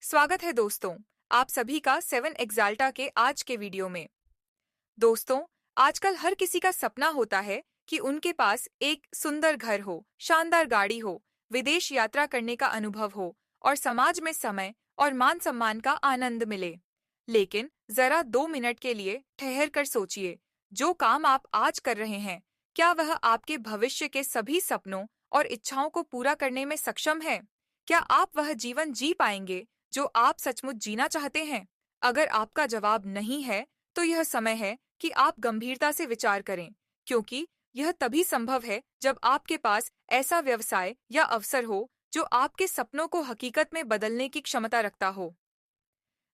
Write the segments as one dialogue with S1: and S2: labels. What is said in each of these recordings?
S1: स्वागत है दोस्तों, आप सभी का 7 एक्साल्टा के आज के वीडियो में। दोस्तों, आजकल हर किसी का सपना होता है कि उनके पास एक सुंदर घर हो, शानदार गाड़ी हो, विदेश यात्रा करने का अनुभव हो और समाज में समय और मान सम्मान का आनंद मिले। लेकिन जरा 2 मिनट के लिए ठहर कर सोचिए, जो काम आप आज कर रहे हैं, क्या वह आपके भविष्य के सभी सपनों और इच्छाओं को पूरा करने में सक्षम है? क्या आप वह जीवन जी पाएंगे जो आप सचमुच जीना चाहते हैं? अगर आपका जवाब नहीं है, तो यह समय है कि आप गंभीरता से विचार करें, क्योंकि यह तभी संभव है जब आपके पास ऐसा व्यवसाय या अवसर हो जो आपके सपनों को हकीकत में बदलने की क्षमता रखता हो।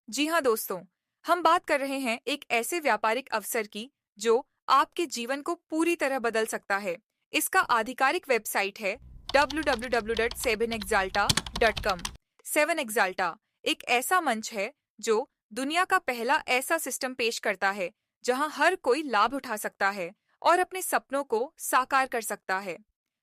S1: जी हाँ दोस्तों, हम बात कर रहे हैं एक ऐसे व्यापारिक अवसर की जो आपके जीवन को पूरी तरह बदल सकता है। इसका आधिकारिक वेबसाइट है www.7exalta.com। 7 एक्साल्टा एक ऐसा मंच है जो दुनिया का पहला ऐसा सिस्टम पेश करता है जहां हर कोई लाभ उठा सकता है और अपने सपनों को साकार कर सकता है।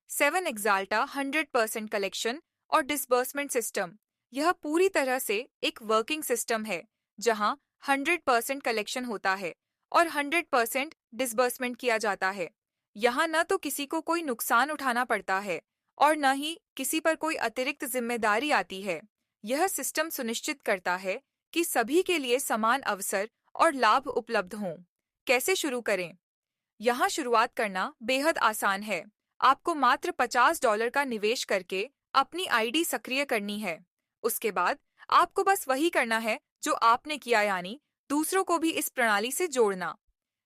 S1: 7 एक्साल्टा 100% कलेक्शन और डिसबर्समेंट सिस्टम, यह पूरी तरह से एक वर्किंग सिस्टम है जहां 100% कलेक्शन होता है और 100% डिसबर्समेंट किया जाता है। यहाँ न तो किसी को कोई नुकसान उठाना पड़ता है और न ही किसी पर कोई अतिरिक्त जिम्मेदारी आती है। यह सिस्टम सुनिश्चित करता है कि सभी के लिए समान अवसर और लाभ उपलब्ध हों। कैसे शुरू करें? यहाँ शुरुआत करना बेहद आसान है। आपको मात्र $50 का निवेश करके अपनी आईडी सक्रिय करनी है। उसके बाद आपको बस वही करना है जो आपने किया, यानी दूसरों को भी इस प्रणाली से जोड़ना।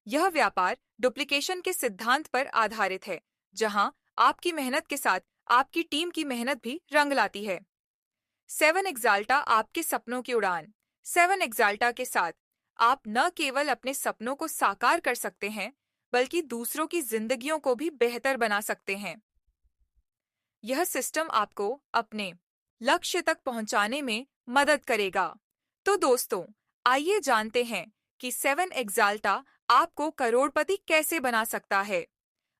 S1: यह व्यापार डुप्लीकेशन के सिद्धांत पर आधारित है, जहां आपकी मेहनत के साथ आपकी टीम की मेहनत भी रंग लाती है। 7 एक्साल्टा आपके सपनों की उड़ान। 7 एक्साल्टा के साथ आप न केवल अपने सपनों को साकार कर सकते हैं, बल्कि दूसरों की जिंदगियों को भी बेहतर बना सकते हैं। यह सिस्टम आपको अपने लक्ष्य तक पहुंचाने में मदद करेगा। तो दोस्तों, आइए जानते हैं कि 7 एक्साल्टा आपको करोड़पति कैसे बना सकता है।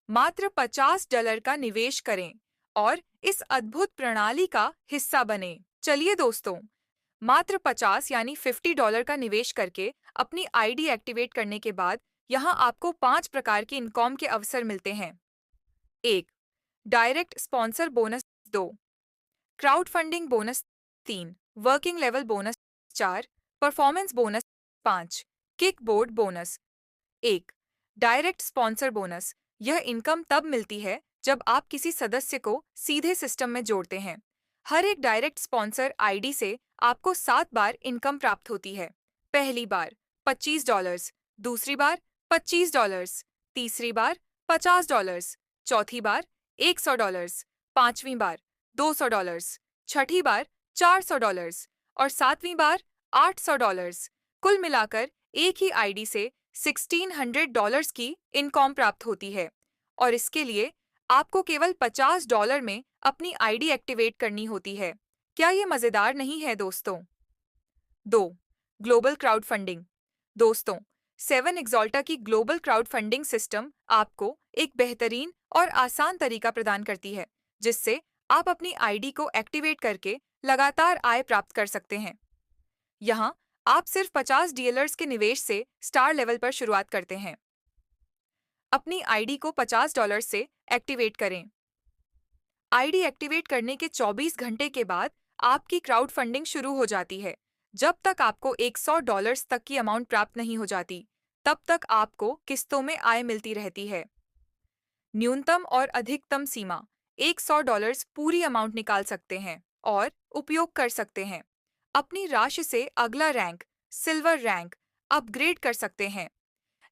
S1: मात्र $50 का निवेश करें और इस अद्भुत प्रणाली का हिस्सा बने। चलिए दोस्तों, मात्र 50 यानी $50 का निवेश करके अपनी आईडी एक्टिवेट करने के बाद यहाँ आपको 5 प्रकार के इनकम के अवसर मिलते हैं। 1. Direct sponsor bonus 2. Crowd funding bonus 3. Working level bonus 4. Performance bonus 5. Kick board bonus. 1. Direct sponsor bonus. यह इनकम तब मिलती है जब आप किसी सदस्य को सीधे सिस्टम में जोड़ते हैं। हर एक डायरेक्ट स्पॉन्सर आईडी से आपको 7 बार इनकम प्राप्त होती है। पहली बार $25, दूसरी बार $25, तीसरी बार $50, चौथी बार $100, पांचवी बार $200, छठी बार $400 और सातवीं बार $800। कुल मिलाकर एक ही आईडी से $1600 की इनकम प्राप्त होती है और इसके लिए आपको केवल $50 में अपनी आईडी एक्टिवेट करनी होती है। क्या ये मजेदार नहीं है दोस्तों? 2. Global crowd funding. दोस्तों, 7 एक्साल्टा की ग्लोबल क्राउड फंडिंग सिस्टम आपको एक बेहतरीन और आसान तरीका प्रदान करती है, जिससे आप अपनी आईडी को एक्टिवेट करके लगातार आय प्राप्त कर सकते हैं। यहाँ आप सिर्फ $50 के निवेश से स्टार लेवल पर शुरुआत करते हैं। अपनी आईडी को $50 से एक्टिवेट करें। आईडी एक्टिवेट करने के 24 घंटे के बाद आपकी क्राउड फंडिंग शुरू हो जाती है। जब तक आपको $100 तक की अमाउंट प्राप्त नहीं हो जाती, तब तक आपको किस्तों में आय मिलती रहती है। न्यूनतम और अधिकतम सीमा $100 पूरी अमाउंट निकाल सकते हैं और उपयोग कर सकते हैं। अपनी राशि से अगला रैंक, सिल्वर रैंक, अपग्रेड कर सकते हैं।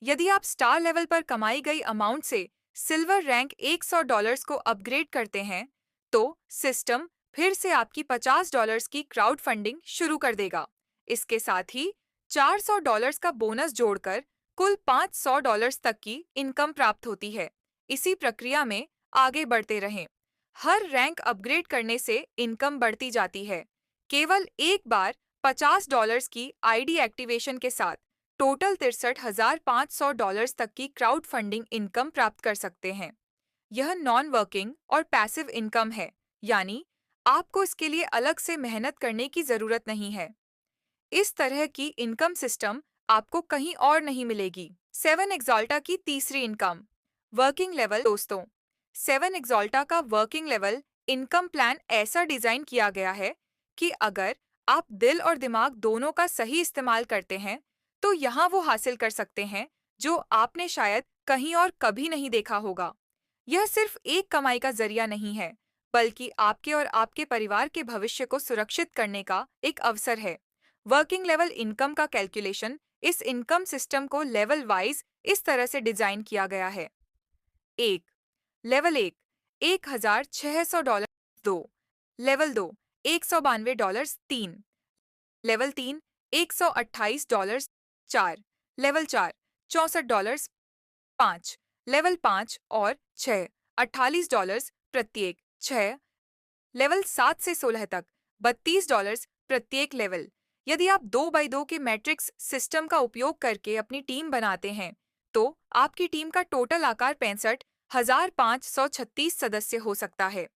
S1: यदि आप स्टार लेवल पर कमाई गई अमाउंट से सिल्वर रैंक $100 को अपग्रेड करते हैं, तो सिस्टम फिर से आपकी $50 की क्राउड फंडिंग शुरू कर देगा। इसके साथ ही $400 का बोनस जोड़कर कुल $500 तक की इनकम प्राप्त होती है। इसी प्रक्रिया में आगे बढ़ते रहें। हर रैंक अपग्रेड करने से इनकम बढ़ती जाती है। केवल एक बार $50 की आईडी एक्टिवेशन के साथ टोटल $63,500 तक की क्राउड फंडिंग इनकम प्राप्त कर सकते हैं। यह नॉन वर्किंग और पैसिव इनकम है, यानी आपको इसके लिए अलग से मेहनत करने की जरूरत नहीं है। इस तरह की इनकम सिस्टम आपको कहीं और नहीं मिलेगी। 7 एक्सॉल्टा की तीसरी इनकम वर्किंग लेवल। दोस्तों, 7 एक्सॉल्टा का वर्किंग लेवल इनकम प्लान ऐसा डिजाइन किया गया है कि अगर आप दिल और दिमाग दोनों का सही इस्तेमाल करते हैं तो यहाँ वो हासिल कर सकते हैं जो आपने शायद कहीं और कभी नहीं देखा होगा। यह सिर्फ एक कमाई का जरिया नहीं है, बल्कि आपके और आपके परिवार के भविष्य को सुरक्षित करने का एक अवसर है। वर्किंग लेवल इनकम का कैलकुलेशन इस इनकम सिस्टम को लेवल वाइज इस तरह से डिजाइन किया गया है। एक, level 1 $1,600। 2, level 2 $192। 3, level 3 $128। 4, level 4 $64। 5, level 5 और 6 $48 प्रत्येक। 6, लेवल 7 से 16 तक $32 प्रत्येक लेवल। यदि आप 2x2 के मैट्रिक्स सिस्टम का उपयोग करके अपनी टीम बनाते हैं तो आपकी टीम का टोटल आकार 65,536 सदस्य हो सकता है।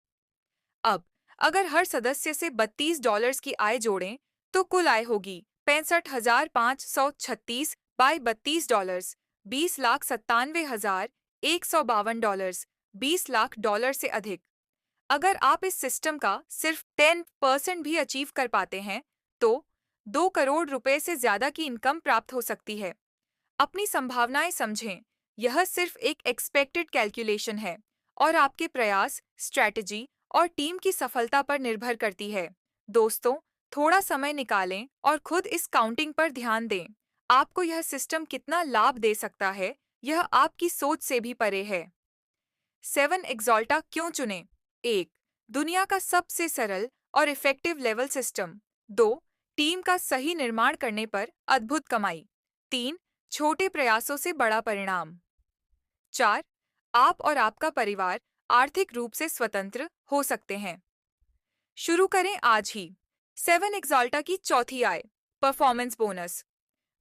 S1: अब अगर हर सदस्य से $32 की आय जोड़ें तो कुल आय होगी 65,536 बाय $32, $20,97,152, $20 लाख से अधिक। अगर आप इस सिस्टम का सिर्फ 10% भी अचीव कर पाते हैं तो 2 करोड़ रुपए से ज्यादा की इनकम प्राप्त हो सकती है। अपनी संभावनाएं समझें, यह सिर्फ एक एक्सपेक्टेड कैलकुलेशन है और आपके प्रयास, स्ट्रैटेजी और टीम की सफलता पर निर्भर करती है। दोस्तों, थोड़ा समय निकालें और खुद इस काउंटिंग पर ध्यान दें। आपको यह सिस्टम कितना लाभ दे सकता है, यह आपकी सोच से भी परे है। 7 एक्सॉल्टा क्यों चुनें? 1. दुनिया का सबसे सरल और इफेक्टिव लेवल सिस्टम। 2. टीम का सही निर्माण करने पर अद्भुत कमाई। 3. छोटे प्रयासों से बड़ा परिणाम। 4. आप और आपका परिवार आर्थिक रूप से स्वतंत्र हो सकते हैं। शुरू करें आज ही। 7 एक्सॉल्टा की चौथी आय, परफॉर्मेंस बोनस।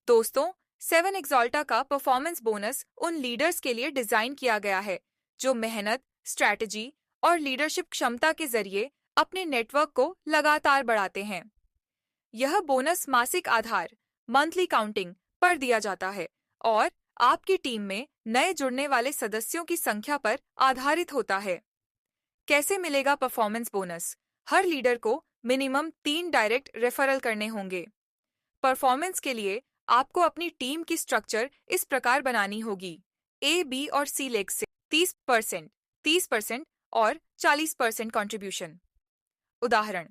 S1: दोस्तों, 7 एक्सॉल्टा का परफॉर्मेंस बोनस उन लीडर्स के लिए डिजाइन किया गया है जो मेहनत, स्ट्रैटेजी और लीडरशिप क्षमता के जरिए अपने नेटवर्क को लगातार बढ़ाते हैं। यह बोनस मासिक आधार, मंथली काउंटिंग पर दिया जाता है और आपकी टीम में नए जुड़ने वाले सदस्यों की संख्या पर आधारित होता है। कैसे मिलेगा परफॉर्मेंस बोनस? हर लीडर को मिनिमम 3 डायरेक्ट रेफरल करने होंगे। परफॉर्मेंस के लिए आपको अपनी टीम की स्ट्रक्चर इस प्रकार बनानी होगी। ए, बी और सी लेग से 30%, 30% और 40% कंट्रीब्यूशन। उदाहरण,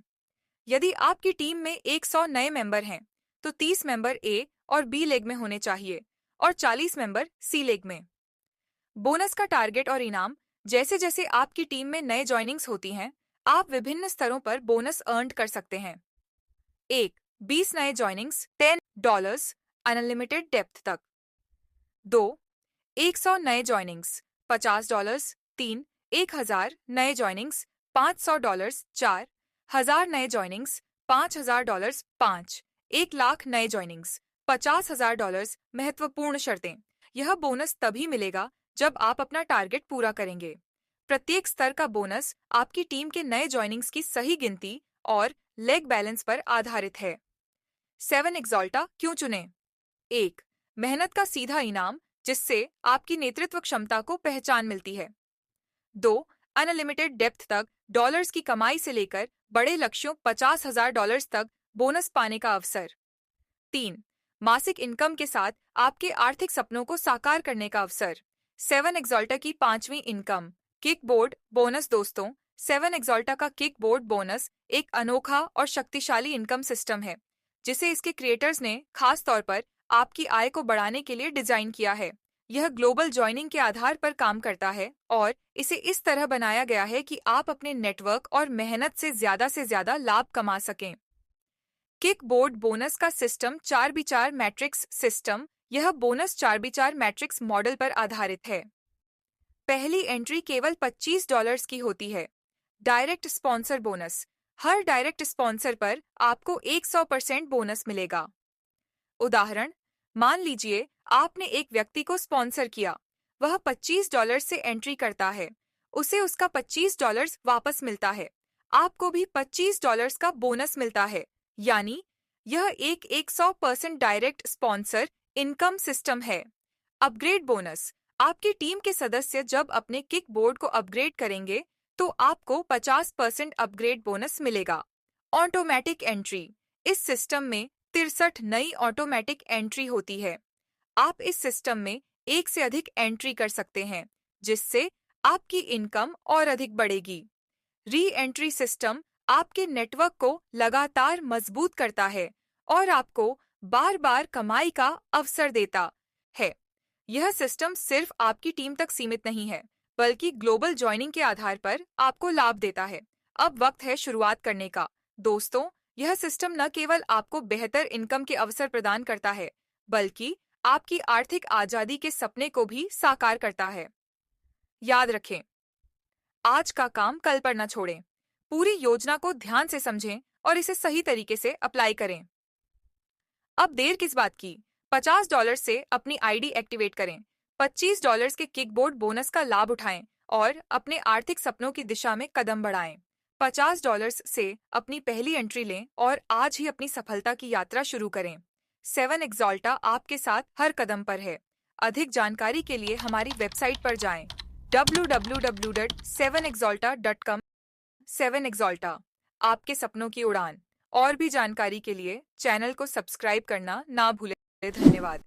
S1: यदि आपकी टीम में 100 नए मेंबर हैं, तो 30 मेंबर ए और बी लेग में होने चाहिए और 40 मेंबर सी लेग में। बोनस का टारगेट और इनाम। जैसे जैसे आपकी टीम में नए ज्वाइनिंग्स होती हैं, आप विभिन्न स्तरों पर बोनस अर्न कर सकते हैं। 1. 20 नए ज्वाइनिंग्स $10 अनलिमिटेड डेप्थ तक। 2. 100 नए ज्वाइनिंग्स $50। 3. 1000 नए ज्वाइनिंग्स $500। 4. 1000 नए ज्वाइनिंग्स $5000। 5. 1 लाख नए ज्वाइनिंग्स $50,000। महत्वपूर्ण शर्तें। यह बोनस तभी मिलेगा जब आप अपना टारगेट पूरा करेंगे। प्रत्येक स्तर का बोनस आपकी टीम के नए ज्वाइनिंग्स की सही गिनती और लेग बैलेंस पर आधारित है। 7 एक्सॉल्टा क्यों चुनें? 1. मेहनत का सीधा इनाम, जिससे आपकी नेतृत्व क्षमता को पहचान मिलती है। 2. अनलिमिटेड डेप्थ तक डॉलर्स की कमाई से लेकर बड़े लक्ष्यों $50,000 तक बोनस पाने का अवसर। 3. मासिक इनकम के साथ आपके आर्थिक सपनों को साकार करने का अवसर। 7 एक्सॉल्टा की पांचवी इनकम, किकबोर्ड बोनस। दोस्तों, 7 एक्सॉल्टा का किकबोर्ड बोनस एक अनोखा और शक्तिशाली इनकम सिस्टम है जिसे इसके क्रिएटर्स ने खास तौर पर आपकी आय को बढ़ाने के लिए डिजाइन किया है। यह ग्लोबल ज्वाइनिंग के आधार पर काम करता है और इसे इस तरह बनाया गया है कि आप अपने नेटवर्क और मेहनत से ज्यादा लाभ कमा सकें। किकबोर्ड बोनस का सिस्टम 4x4 मैट्रिक्स सिस्टम। यह बोनस 4x4 मैट्रिक्स मॉडल पर आधारित है। पहली एंट्री केवल $25 की होती है। Direct sponsor bonus. हर डायरेक्ट स्पॉन्सर पर आपको 100% बोनस मिलेगा। उदाहरण, मान लीजिए आपने एक व्यक्ति को स्पॉन्सर किया। वह $25 से एंट्री करता है। उसे उसका $25 वापस मिलता है। आपको भी $25 का बोनस मिलता है, यानी यह एक 100% डायरेक्ट स्पॉन्सर इनकम सिस्टम है। Upgrade bonus. आपकी टीम के सदस्य जब अपने किक बोर्ड को अपग्रेड करेंगे तो आपको 50% अपग्रेड बोनस मिलेगा। Automatic entry. इस सिस्टम में 63 नई ऑटोमेटिक एंट्री होती है। आप इस सिस्टम में एक से अधिक एंट्री कर सकते हैं, जिससे आपकी इनकम और अधिक बढ़ेगी। री एंट्री सिस्टम आपके नेटवर्क को लगातार मजबूत करता है और आपको बार बार कमाई का अवसर देता है। यह सिस्टम सिर्फ आपकी टीम तक सीमित नहीं है, बल्कि ग्लोबल ज्वाइनिंग के आधार पर आपको लाभ देता है। अब वक्त है शुरुआत करने का। दोस्तों, यह सिस्टम न केवल आपको बेहतर इनकम के अवसर प्रदान करता है, बल्कि आपकी आर्थिक आजादी के सपने को भी साकार करता है। याद रखें, आज का काम कल पर न छोड़ें। पूरी योजना को ध्यान से समझें और इसे सही तरीके से अप्लाई करें। अब देर किस बात की? $50 से अपनी आईडी एक्टिवेट करें, $25 के किकबोर्ड बोनस का लाभ उठाएं और अपने आर्थिक सपनों की दिशा में कदम बढ़ाएं। $50 से अपनी पहली एंट्री लें और आज ही अपनी सफलता की यात्रा शुरू करें। 7 एक्सॉल्टा आपके साथ हर कदम पर है। अधिक जानकारी के लिए हमारी वेबसाइट पर जाएं www.7exalta.com। 7 एक्सॉल्टा, आपके सपनों की उड़ान। और भी जानकारी के लिए चैनल को सब्सक्राइब करना ना भूलें। धन्यवाद।